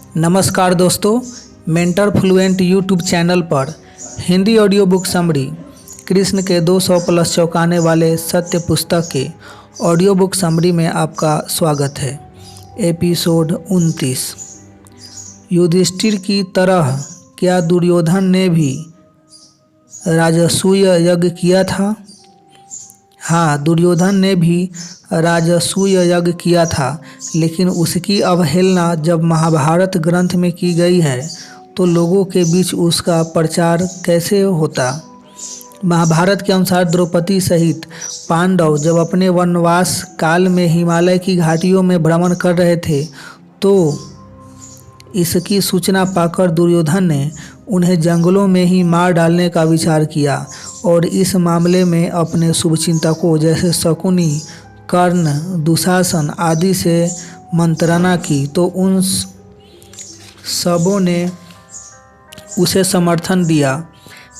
नमस्कार दोस्तों, mentor fluent YouTube channel पर Hindi audio book summary Krishna के 200 प्लस चौंकाने वाले सत्य पुस्तक के ऑडियो बुक समरी में आपका स्वागत है। एपिसोड 29। युधिष्ठिर की तरह क्या दुर्योधन ने भी राजसूय यज्ञ किया था? हाँ, दुर्योधन ने भी राजसूय यज्ञ किया था, लेकिन उसकी अवहेलना जब महाभारत ग्रंथ में की गई है तो लोगों के बीच उसका प्रचार कैसे होता? महाभारत के अनुसार द्रौपदी सहित पांडव जब अपने वनवास काल में हिमालय की घाटियों में भ्रमण कर रहे थे तो इसकी सूचना पाकर दुर्योधन ने उन्हें जंगलों में ही मार डालने का विचार किया और इस मामले में अपने शुभचिंतकों जैसे शकुनी, कर्ण, दुशासन आदि से मंत्रणा की तो उन सबों ने उसे समर्थन दिया।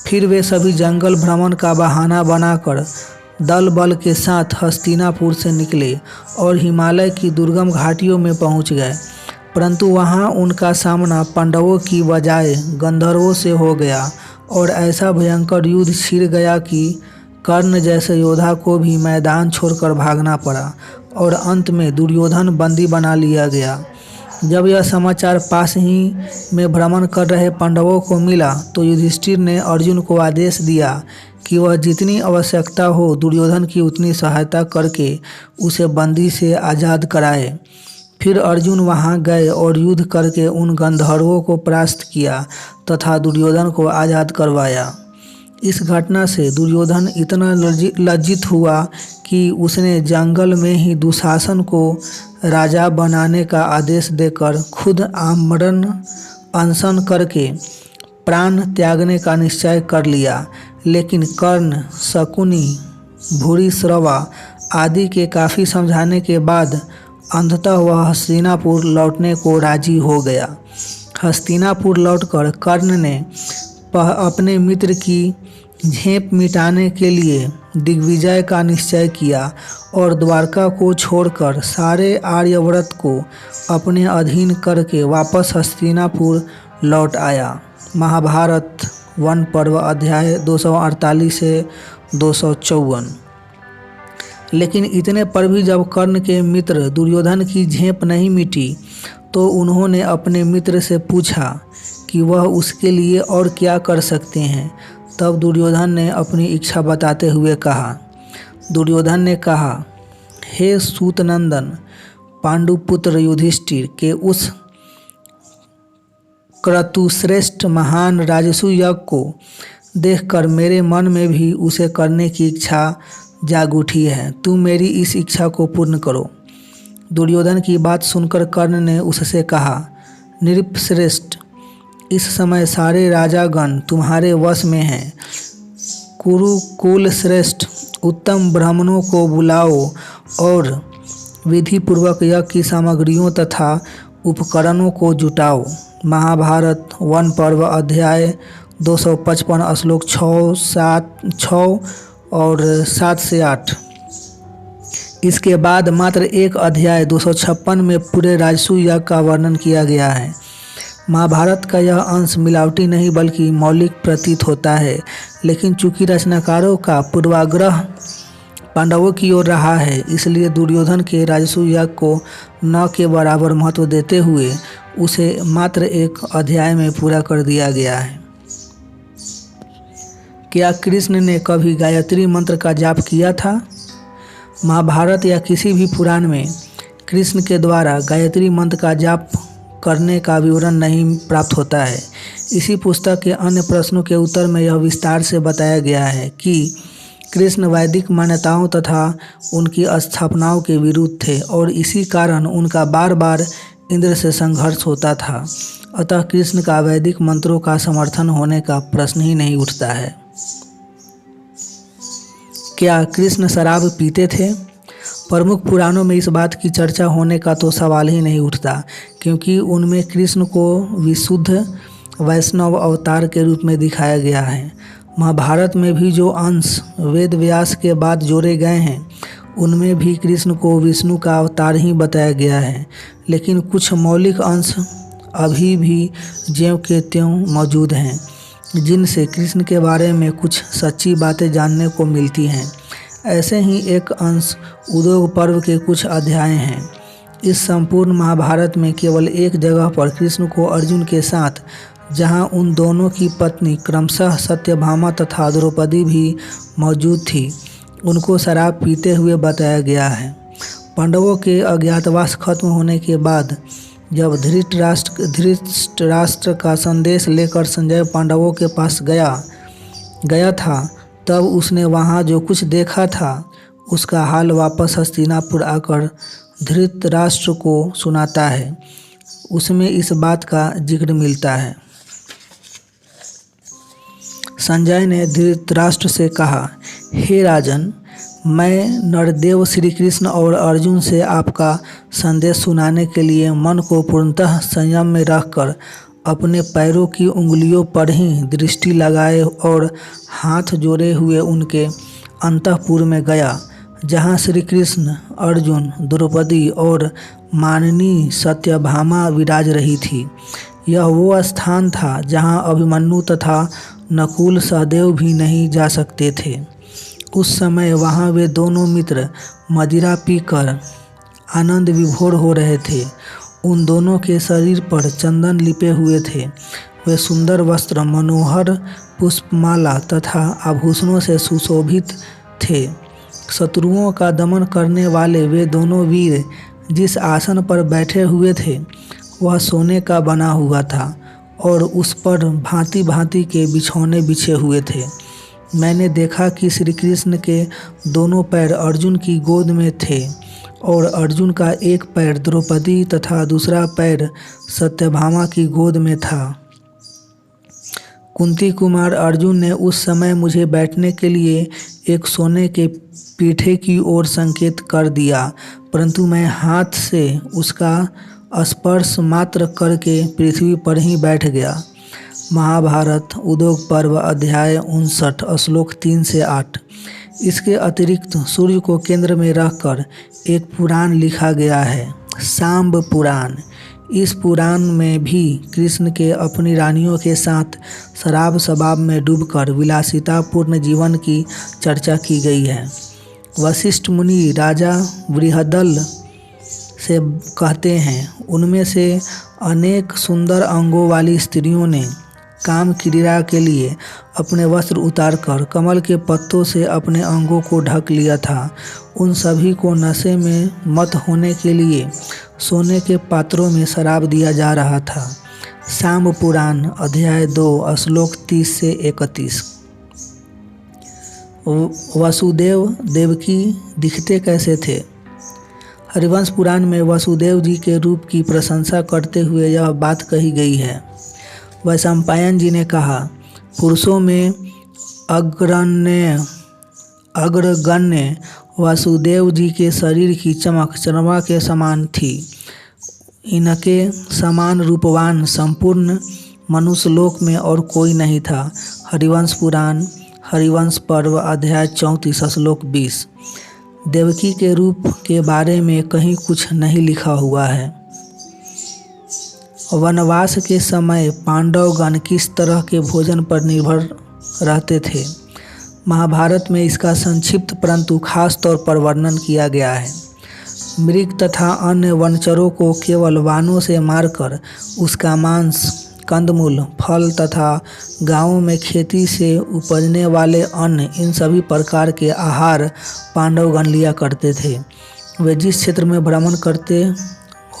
फिर वे सभी जंगल भ्रमण का बहाना बनाकर दल बल के साथ हस्तिनापुर से निकले और हिमालय की दुर्गम घाटियों में पहुंच गए, परंतु वहां उनका सामना पांडवों की बजाय गंधर्वों से हो गया और ऐसा भयंकर युद्ध छिड़ गया कि कर्ण जैसे योद्धा को भी मैदान छोड़कर भागना पड़ा और अंत में दुर्योधन बंदी बना लिया गया। जब यह समाचार पास ही में भ्रमण कर रहे पांडवों को मिला तो युधिष्ठिर ने अर्जुन को आदेश दिया कि वह जितनी आवश्यकता हो दुर्योधन की उतनी सहायता करके उसे बंदी से आज़ाद कराए। फिर अर्जुन वहां गए और युद्ध करके उन गंधर्वों को परास्त किया तथा दुर्योधन को आज़ाद करवाया। इस घटना से दुर्योधन इतना लज्जित हुआ कि उसने जंगल में ही दुशासन को राजा बनाने का आदेश देकर खुद आमरण अनशन करके प्राण त्यागने का निश्चय कर लिया। लेकिन कर्ण, शकुनी, भूरिश्रवा आदि के काफ़ी समझाने के बाद अंततः वह हस्तिनापुर लौटने को राजी हो गया। हस्तिनापुर लौटकर कर्ण ने अपने मित्र की झेप मिटाने के लिए दिग्विजय का निश्चय किया और द्वारका को छोड़कर सारे आर्यव्रत को अपने अधीन करके वापस हस्तिनापुर लौट आया। महाभारत वन पर्व अध्याय 248 से 254। लेकिन इतने पर भी जब कर्ण के मित्र दुर्योधन की झेप नहीं मिटी तो उन्होंने अपने मित्र से पूछा कि वह उसके लिए और क्या कर सकते हैं। तब दुर्योधन ने अपनी इच्छा बताते हुए कहा। दुर्योधन ने कहा, हे सूतनंदन, पांडुपुत्र युधिष्ठिर के उस क्रतुश्रेष्ठ महान राजसूय यज्ञ को देखकर मेरे मन में भी उसे करने की इच्छा जाग उठी है। तुम मेरी इस इच्छा को पूर्ण करो। दुर्योधन की बात सुनकर कर्ण ने उससे कहा, नृपश्रेष्ठ, इस समय सारे राजागण तुम्हारे वश में हैं। कुरुकुल श्रेष्ठ, उत्तम ब्राह्मणों को बुलाओ और विधि पूर्वक यज्ञ की सामग्रियों तथा उपकरणों को जुटाओ। महाभारत वन पर्व अध्याय 255 श्लोक 6 और 7 से 8। इसके बाद मात्र एक अध्याय 256 में पूरे राजसूय यज्ञ का वर्णन किया गया है। महाभारत का यह अंश मिलावटी नहीं बल्कि मौलिक प्रतीत होता है, लेकिन चूंकि रचनाकारों का पूर्वाग्रह पांडवों की ओर रहा है, इसलिए दुर्योधन के राजसूय यज्ञ को न के बराबर महत्व देते हुए उसे मात्र एक अध्याय में पूरा कर दिया गया है। क्या कृष्ण ने कभी गायत्री मंत्र का जाप किया था? महाभारत या किसी भी पुराण में कृष्ण के द्वारा गायत्री मंत्र का जाप करने का विवरण नहीं प्राप्त होता है। इसी पुस्तक के अन्य प्रश्नों के उत्तर में यह विस्तार से बताया गया है कि कृष्ण वैदिक मान्यताओं तथा उनकी स्थापनाओं के विरुद्ध थे और इसी कारण उनका बार बार इंद्र से संघर्ष होता था। अतः कृष्ण का वैदिक मंत्रों का समर्थन होने का प्रश्न ही नहीं उठता है। क्या कृष्ण शराब पीते थे? प्रमुख पुराणों में इस बात की चर्चा होने का तो सवाल ही नहीं उठता, क्योंकि उनमें कृष्ण को विशुद्ध वैष्णव अवतार के रूप में दिखाया गया है। महाभारत में भी जो अंश वेद व्यास के बाद जोड़े गए हैं उनमें भी कृष्ण को विष्णु का अवतार ही बताया गया है, लेकिन कुछ मौलिक अंश अभी भी ज्यों के त्यों मौजूद हैं, जिनसे कृष्ण के बारे में कुछ सच्ची बातें जानने को मिलती हैं। ऐसे ही एक अंश उद्योग पर्व के कुछ अध्याय हैं। इस संपूर्ण महाभारत में केवल एक जगह पर कृष्ण को अर्जुन के साथ, जहां उन दोनों की पत्नी क्रमशः सत्यभामा तथा द्रौपदी भी मौजूद थी, उनको शराब पीते हुए बताया गया है। पांडवों के अज्ञातवास खत्म होने के बाद जब धृतराष्ट्र का संदेश लेकर संजय पांडवों के पास गया था, तब उसने वहाँ जो कुछ देखा था उसका हाल वापस हस्तिनापुर आकर धृतराष्ट्र को सुनाता है। उसमें इस बात का जिक्र मिलता है। संजय ने धृतराष्ट्र से कहा, हे राजन, मैं नरदेव श्री कृष्ण और अर्जुन से आपका संदेश सुनाने के लिए मन को पूर्णतः संयम में रखकर अपने पैरों की उंगलियों पर ही दृष्टि लगाए और हाथ जोड़े हुए उनके अंतःपुर में गया, जहाँ श्री कृष्ण, अर्जुन, द्रौपदी और माननी सत्यभामा विराज रही थी। यह वो स्थान था जहाँ अभिमन्यु तथा नकुल सहदेव भी नहीं जा सकते थे। उस समय वहाँ वे दोनों मित्र मदिरा पीकर आनंद विभोर हो रहे थे। उन दोनों के शरीर पर चंदन लिपे हुए थे। वे सुंदर वस्त्र, मनोहर पुष्पमाला तथा आभूषणों से सुशोभित थे। शत्रुओं का दमन करने वाले वे दोनों वीर जिस आसन पर बैठे हुए थे वह सोने का बना हुआ था और उस पर भांति भांति के बिछौने बिछे हुए थे। मैंने देखा कि श्री कृष्ण के दोनों पैर अर्जुन की गोद में थे और अर्जुन का एक पैर द्रौपदी तथा दूसरा पैर सत्यभामा की गोद में था। कुंती कुमार अर्जुन ने उस समय मुझे बैठने के लिए एक सोने के पीठे की ओर संकेत कर दिया, परंतु मैं हाथ से उसका स्पर्श मात्र करके पृथ्वी पर ही बैठ गया। महाभारत उद्योग पर्व अध्याय 59 श्लोक 3 से 8। इसके अतिरिक्त सूर्य को केंद्र में रखकर एक पुराण लिखा गया है, सांब पुराण। इस पुराण में भी कृष्ण के अपनी रानियों के साथ शराब शबाब में डूबकर विलासितापूर्ण जीवन की चर्चा की गई है। वशिष्ठ मुनि राजा बृहदल से कहते हैं, उनमें से अनेक सुंदर अंगों वाली स्त्रियों ने काम क्रीड़ा के लिए अपने वस्त्र उतारकर कमल के पत्तों से अपने अंगों को ढक लिया था। उन सभी को नशे में मत होने के लिए सोने के पात्रों में शराब दिया जा रहा था। सांब पुराण अध्याय 2 श्लोक 30 से 31। वसुदेव देवकी दिखते कैसे थे? हरिवंश पुराण में वसुदेव जी के रूप की प्रशंसा करते हुए यह बात कही गई है। वैशंपायन जी ने कहा, पुरुषों में अग्रगण्य वासुदेव जी के शरीर की चमक चंद्रमा के समान थी। इनके समान रूपवान संपूर्ण मनुष्यलोक में और कोई नहीं था। हरिवंश पुराण हरिवंश पर्व अध्याय 34 श्लोक 20। देवकी के रूप के बारे में कहीं कुछ नहीं लिखा हुआ है। वनवास के समय पांडवगण किस तरह के भोजन पर निर्भर रहते थे? महाभारत में इसका संक्षिप्त परंतु खास तौर पर वर्णन किया गया है। मृग तथा अन्य वनचरों को केवल बाणों से मारकर उसका मांस, कंदमूल, फल तथा गांवों में खेती से उपजने वाले अन्न, इन सभी प्रकार के आहार पांडवगण लिया करते थे। वे जिस क्षेत्र में भ्रमण करते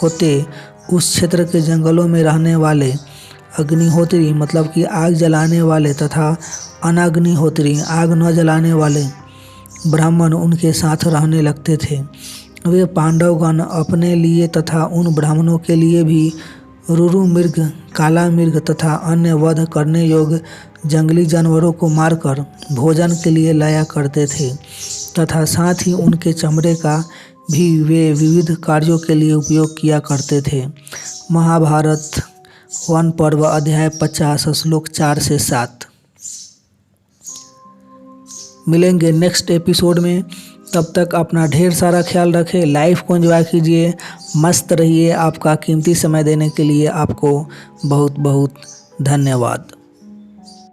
होते उस क्षेत्र के जंगलों में रहने वाले अग्निहोत्री मतलब कि आग जलाने वाले तथा अनाग्निहोत्री आग न जलाने वाले ब्राह्मण उनके साथ रहने लगते थे। वे पांडवगण अपने लिए तथा उन ब्राह्मणों के लिए भी रुरु मृग, काला मृग तथा अन्य वध करने योग्य जंगली जानवरों को मारकर भोजन के लिए लाया करते थे तथा साथ ही उनके चमड़े का भी वे विविध कार्यों के लिए उपयोग किया करते थे। महाभारत वन पर्व अध्याय 50 श्लोक 4 से 7। मिलेंगे नेक्स्ट एपिसोड में तब तक अपना ढेर सारा ख्याल रखें, लाइफ को एंजॉय कीजिए, मस्त रहिए। आपका कीमती समय देने के लिए आपको बहुत बहुत धन्यवाद।